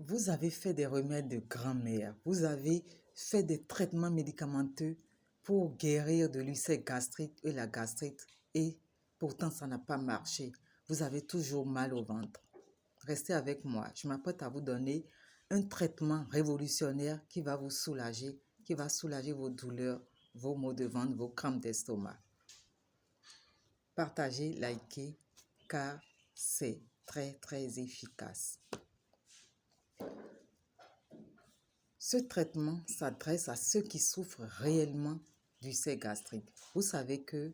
Vous avez fait des remèdes de grand-mère, vous avez fait des traitements médicamenteux pour guérir de l'ulcère gastrique et la gastrite et pourtant ça n'a pas marché. Vous avez toujours mal au ventre. Restez avec moi, je m'apprête à vous donner un traitement révolutionnaire qui va vous soulager, qui va soulager vos douleurs, vos maux de ventre, vos crampes d'estomac. Partagez, likez, car c'est très efficace. Ce traitement s'adresse à ceux qui souffrent réellement d'ulcère gastrique. Vous savez que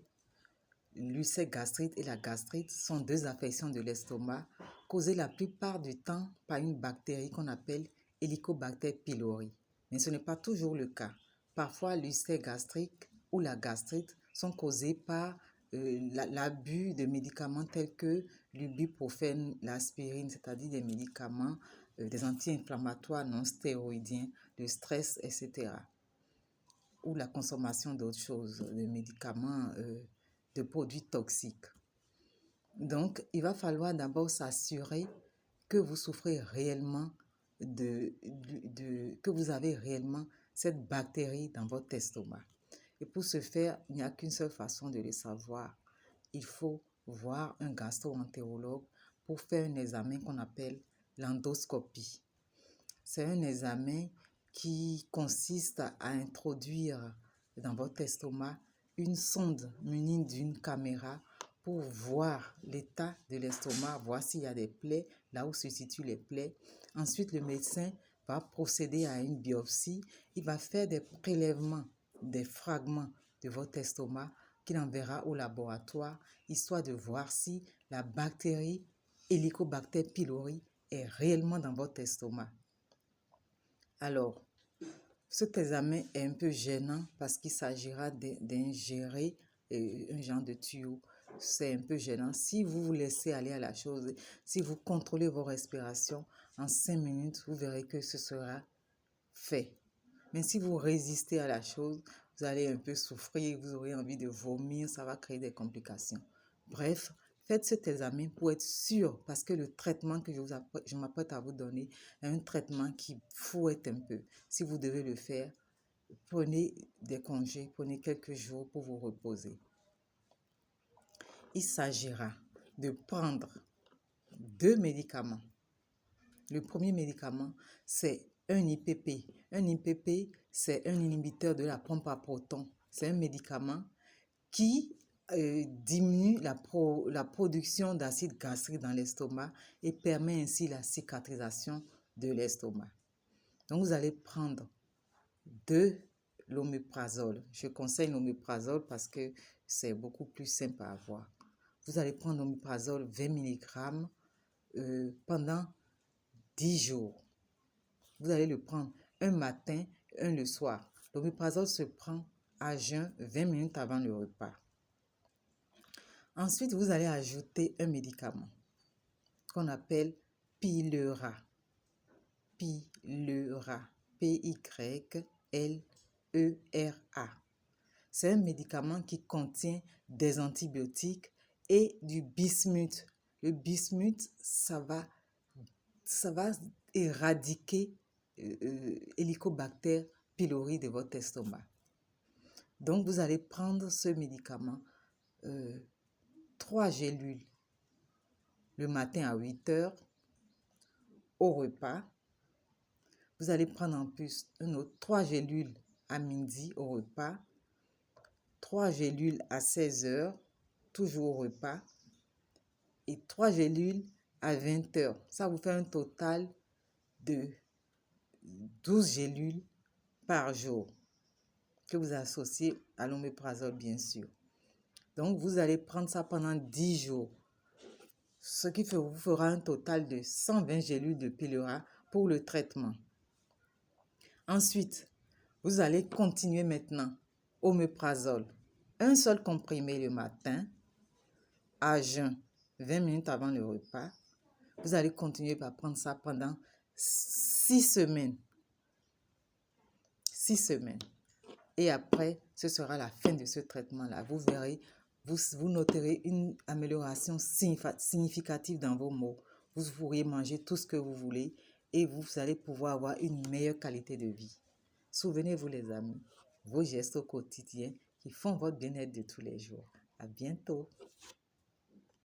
l'ulcère gastrique et la gastrite sont deux affections de l'estomac causées la plupart du temps par une bactérie qu'on appelle Helicobacter pylori. Mais ce n'est pas toujours le cas. Parfois, l'ulcère gastrique ou la gastrite sont causés par l'abus de médicaments tels que l'ibuprofène, l'aspirine, c'est-à-dire des médicaments, des anti-inflammatoires non stéroïdiens, le stress, etc. Ou la consommation d'autres choses, de médicaments, de produits toxiques. Donc, il va falloir d'abord s'assurer que vous souffrez réellement que vous avez réellement cette bactérie dans votre estomac. Et pour ce faire, il n'y a qu'une seule façon de le savoir. Il faut voir un gastro-entérologue pour faire un examen qu'on appelle l'endoscopie. C'est un examen qui consiste à introduire dans votre estomac une sonde munie d'une caméra pour voir l'état de l'estomac, voir s'il y a des plaies, là où se situent les plaies. Ensuite, le médecin va procéder à une biopsie. Il va faire des prélèvements, des fragments de votre estomac qu'il enverra au laboratoire, histoire de voir si la bactérie Helicobacter pylori est réellement dans votre estomac. Alors, cet examen est un peu gênant parce qu'il s'agira d'ingérer un genre de tuyau. C'est un peu gênant. Si vous vous laissez aller à la chose, si vous contrôlez vos respirations, en 5 minutes, vous verrez que ce sera fait. Mais si vous résistez à la chose, vous allez un peu souffrir, vous aurez envie de vomir, ça va créer des complications. Bref, faites cet examen pour être sûr, parce que le traitement que je m'apprête à vous donner est un traitement qui fouette un peu. Si vous devez le faire, prenez des congés, prenez quelques jours pour vous reposer. Il s'agira de prendre 2 médicaments. Le premier médicament, c'est un IPP. Un IPP, c'est un inhibiteur de la pompe à protons. C'est un médicament qui diminue la production d'acide gastrique dans l'estomac et permet ainsi la cicatrisation de l'estomac. Donc, vous allez prendre de l'oméprazole. Je conseille l'oméprazole parce que c'est beaucoup plus simple à avoir. Vous allez prendre l'oméprazole 20 mg pendant 10 jours. Vous allez le prendre un matin, un le soir. L'oméprazole se prend à jeun 20 minutes avant le repas. Ensuite, vous allez ajouter un médicament qu'on appelle Pylera. Pylera. P-Y-L-E-R-A. C'est un médicament qui contient des antibiotiques et du bismuth. Le bismuth, ça va éradiquer Helicobacter pylori de votre estomac. Donc, vous allez prendre ce médicament 3 gélules le matin à 8 heures au repas. Vous allez prendre en plus 3 gélules à midi au repas, 3 gélules à 16 heures, toujours au repas, et 3 gélules à 20 heures. Ça vous fait un total de 12 gélules par jour que vous associez à l'oméprazole, bien sûr. Donc, vous allez prendre ça pendant 10 jours, ce qui vous fera un total de 120 gélules de Pylera pour le traitement. Ensuite, vous allez continuer maintenant oméprazole. Un seul comprimé le matin, à jeun, 20 minutes avant le repas. Vous allez continuer à prendre ça pendant 6 semaines. 6 semaines. Et après, ce sera la fin de ce traitement-là. Vous verrez, vous noterez une amélioration significative dans vos maux. Vous pourrez manger tout ce que vous voulez et vous allez pouvoir avoir une meilleure qualité de vie. Souvenez-vous les amis, vos gestes au quotidien qui font votre bien-être de tous les jours. À bientôt.